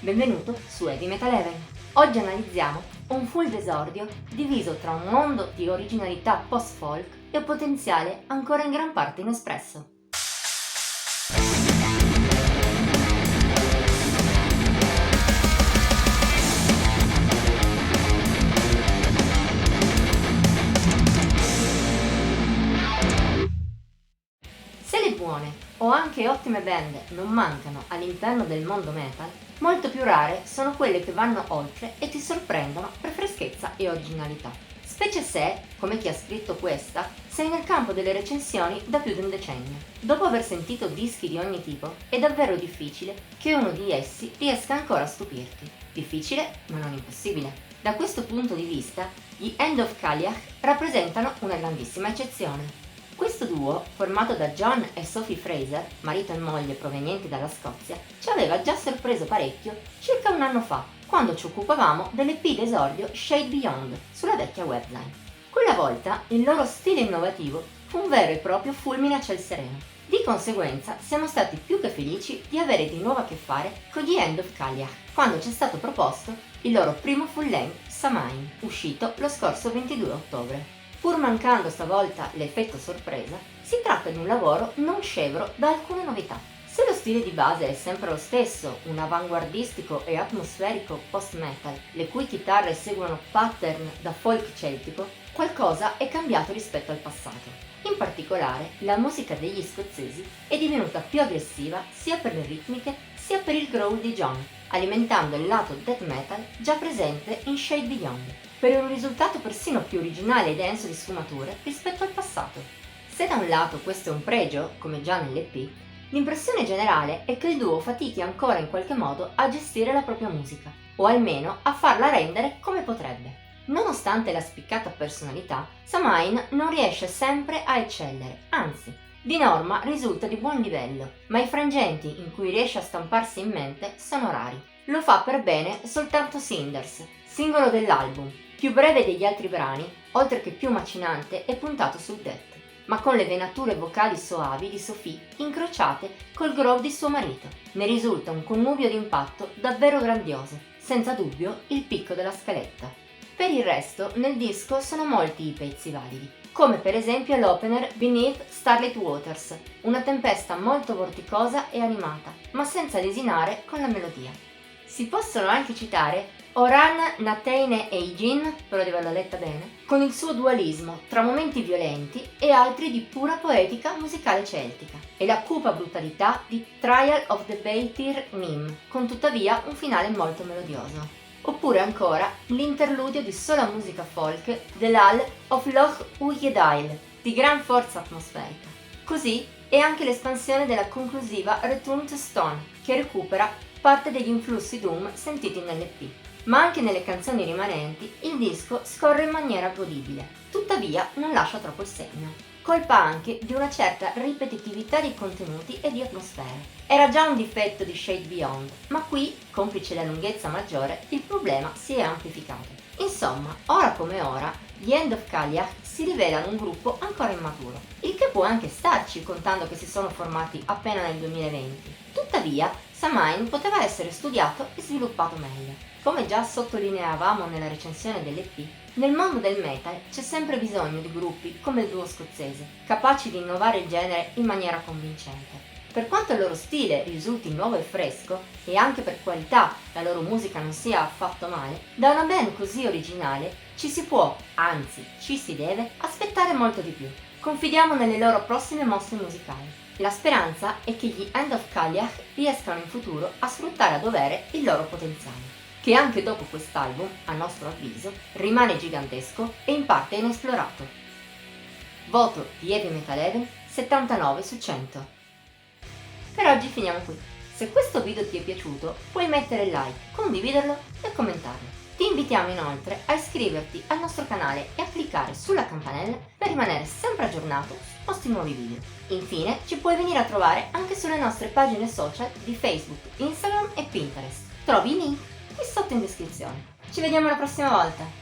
Benvenuto su Heavy Metal Heaven. Oggi analizziamo un full d'esordio diviso tra un mondo di originalità post-folk e un potenziale ancora in gran parte inespresso. Se le buone o anche ottime band non mancano all'interno del mondo metal, molto più rare sono quelle che vanno oltre e ti sorprendono per freschezza e originalità. Specie se, come chi ha scritto questa, sei nel campo delle recensioni da più di un decennio. Dopo aver sentito dischi di ogni tipo, è davvero difficile che uno di essi riesca ancora a stupirti. Difficile, ma non impossibile. Da questo punto di vista, gli End of Cailleach rappresentano una grandissima eccezione. Questo duo, formato da John e Sophie Fraser, marito e moglie provenienti dalla Scozia, ci aveva già sorpreso parecchio circa un anno fa, quando ci occupavamo dell'EP d'esordio Shade Beyond sulla vecchia webline. Quella volta il loro stile innovativo fu un vero e proprio fulmine a ciel sereno. Di conseguenza siamo stati più che felici di avere di nuovo a che fare con gli End of Cailleach, quando ci è stato proposto il loro primo full length Samhain, uscito lo scorso 22 ottobre. Pur mancando stavolta l'effetto sorpresa, si tratta di un lavoro non scevro da alcune novità. Se lo stile di base è sempre lo stesso, un avanguardistico e atmosferico post-metal, le cui chitarre seguono pattern da folk celtico, qualcosa è cambiato rispetto al passato. In particolare, la musica degli scozzesi è divenuta più aggressiva sia per le ritmiche sia per il growl di John, alimentando il lato death metal già presente in Shade Beyond, per un risultato persino più originale e denso di sfumature rispetto al passato. Se da un lato questo è un pregio, come già nell'EP, l'impressione generale è che il duo fatichi ancora in qualche modo a gestire la propria musica, o almeno a farla rendere come potrebbe. Nonostante la spiccata personalità, Samhain non riesce sempre a eccellere, anzi, di norma risulta di buon livello, ma i frangenti in cui riesce a stamparsi in mente sono rari. Lo fa per bene soltanto Cinders, singolo dell'album, più breve degli altri brani, oltre che più macinante e puntato sul death, ma con le venature vocali soavi di Sophie incrociate col groove di suo marito. Ne risulta un connubio d'impatto davvero grandioso, senza dubbio il picco della scaletta. Per il resto, nel disco sono molti i pezzi validi, come per esempio l'opener Beneath Starlit Waters, una tempesta molto vorticosa e animata, ma senza lesinare con la melodia. Si possono anche citare Oran Nateine Eijin, spero di averla letta bene, con il suo dualismo tra momenti violenti e altri di pura poetica musicale celtica, e la cupa brutalità di Trial of the Beitir Nim, con tuttavia un finale molto melodioso. Oppure ancora l'interludio di sola musica folk dell'Hall of Loch Uyedail, di gran forza atmosferica. Così è anche l'espansione della conclusiva Return to Stone, che recupera parte degli influssi doom sentiti nell'EP. Ma anche nelle canzoni rimanenti il disco scorre in maniera godibile, tuttavia non lascia troppo il segno. Colpa anche di una certa ripetitività di contenuti e di atmosfere. Era già un difetto di Shade Beyond, ma qui, complice la lunghezza maggiore, il problema si è amplificato. Insomma, ora come ora, gli End of Cailleach si rivelano un gruppo ancora immaturo, il che può anche starci contando che si sono formati appena nel 2020. Tuttavia, Samhain poteva essere studiato e sviluppato meglio. Come già sottolineavamo nella recensione dell'EP, nel mondo del metal c'è sempre bisogno di gruppi come il duo scozzese, capaci di innovare il genere in maniera convincente. Per quanto il loro stile risulti nuovo e fresco, e anche per qualità la loro musica non sia affatto male, da una band così originale ci si può, anzi ci si deve, aspettare molto di più. Confidiamo nelle loro prossime mosse musicali. La speranza è che gli End of Cailleach riescano in futuro a sfruttare a dovere il loro potenziale, che anche dopo quest'album, a nostro avviso, rimane gigantesco e in parte inesplorato. Voto di Heavy Metal Heaven 79 su 100. Per oggi finiamo qui. Se questo video ti è piaciuto, puoi mettere like, condividerlo e commentarlo. Ti invitiamo inoltre a iscriverti al nostro canale e a cliccare sulla campanella per rimanere sempre aggiornato sui nostri nuovi video. Infine, ci puoi venire a trovare anche sulle nostre pagine social di Facebook, Instagram e Pinterest. Trovi i link qui sotto in descrizione. Ci vediamo la prossima volta!